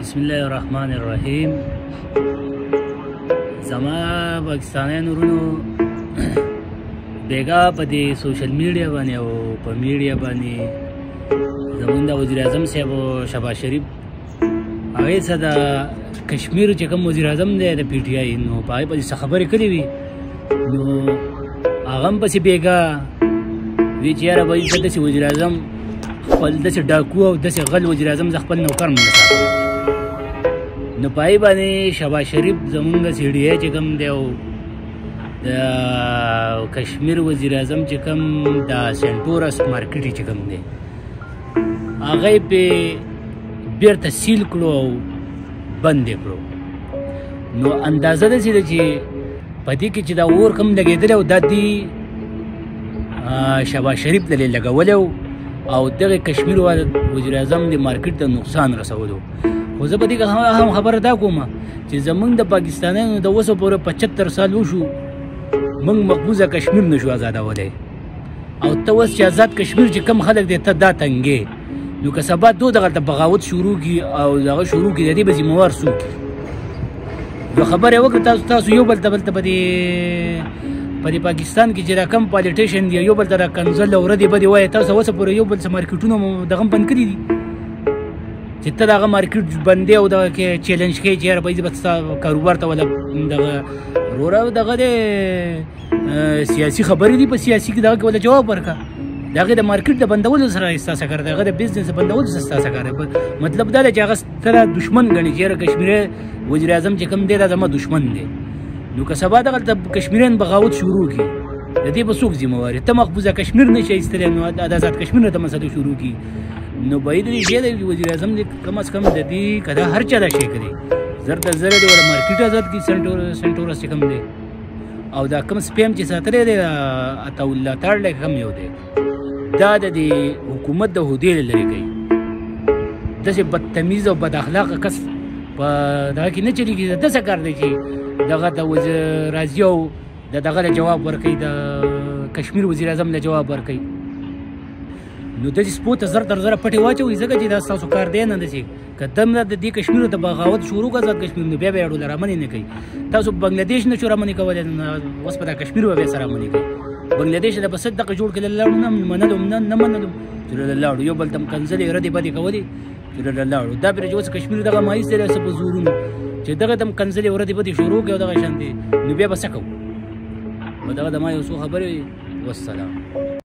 بسم الله الرحمن الرحیم. زما پاکستانیانو ورونو بیګا په دې سوشل میډیا باندې او په میډیا باندې زمونږ د وزیر اعظم صاحب شهباز شریف هغې څه د کشمیر چې کوم وزیر اعظم دی د پی ټي آی نو په هغې پسې څه خبرې کړې وي نو هغه هم پسې بیګا وی چې یاره به زه داسې وزیر اعظم خپل داسې ډاکو او داسې غل وزیر اعظم زه خپل نوکر نه ساتم. نو په هغې باندې شهباز شریف زمونږ سی ډي ای چې کوم دی او د کشمیر وزیر اعظم چې کوم د سینټورس مارکیټ چې کوم دی هغه یې پې بیرته سیل کړو او بند یې کړو. نو اندازه داسې ده چې په دې کې چې دا اور کوم لګېدلی او دا دې شهباز شریف ته یې لګولی او دغه کشمیر وزیر اعظم د مارکیټ ته نقصان رسولو. خو زه په دې کې هم خبره دا کوم چې زمونږ د پاکستانیانو د اوسه پورې 75 سال وشو موږ مقبوضه کشمیر نشو ازادولی او ته اوس چې آزاد کشمیر چې کم خلک دی ته دا تنګې نو که سبا دو دغلته بغاوت شروع کړي او دغه شروع کړي د دې به ذمهوار څوک نو خبره یې وکړه تاسو یو بل ته په دې پاکستان کې چې دا کم پالیټیشن دی یو بل ته را کنځل او ردې بدې وایي تاسو اوسه پورې یو بل څه مارکیټونه دغه بند کړي دي چې ته دغه مارکیټ بندې او دغه کې چیلنج کوې چې یاره به ستا کاروبار ته ولا دغه وروره دغه د سیاسي خبرې دي په سیاسي کې دغه کې ولا جواب ورکړه د هغې د مارکیټ د بندولو سره ستاسې کار دی هغه د بزنس د بندولو سره ستاسې کار دی مطلب دا دی چې هغه سره دشمن ګڼي چې یاره کشمیری وزیر اعظم چې کوم دی دا زما دشمن دی نو که سبا دغلته کشمیریان بغاوت شروع کړي د دې به څوک ذمهوار ته مقبوضه کشمیر نه شي ایستلی نو د آزاد کشمیر نه ته مسله شروع کړي نو باید دې دی وزیر اعظم دې کم از کم د دې که دا هر چا دا شی کړي زر د زره دی ولا مارکیټ آزاد کړي سینټورس چې کوم دی او دا کم سپیم چې ساتلی دی عطاالله تاړلی کم یو دی دا د دې حکومت د عهدې له لرې کوي داسې بدتمیز او بد اخلاقه کس په دغه کې نه چلېږي داسې کار دی چې دغه د راځي او د دغه له جواب ورکوي د کشمیر وزیر اعظم له جواب ورکوي نو داسې سپو ته زر تر زره پټې واچوئ ځکه چې دا ستاسو کار دی نه داسې که دم د دې کشمیرو ته بغاوت شروع کړه آزاد کشمیر نو بیا به یې ډوله رامنې نه کوي تاسو بنګلادیش نه شو رامنې کولی اوس په دا کشمیر به بیا سره رامنې کوي بنګلادیش له په صد دقیقې جوړ کړي لاړو نه منلو نه منلو چې لاړو یو بل ته کنځلې ردې بدې کولې چې لاړو دا پرې چې اوس کشمیر دغه مایز دی څه په زورونو چې دغه ته کنځلې ردې بدې شروع کړي او دغه شان دي نو بیا به څه کوو نو دغه د ما یو څو خبرې والسلام.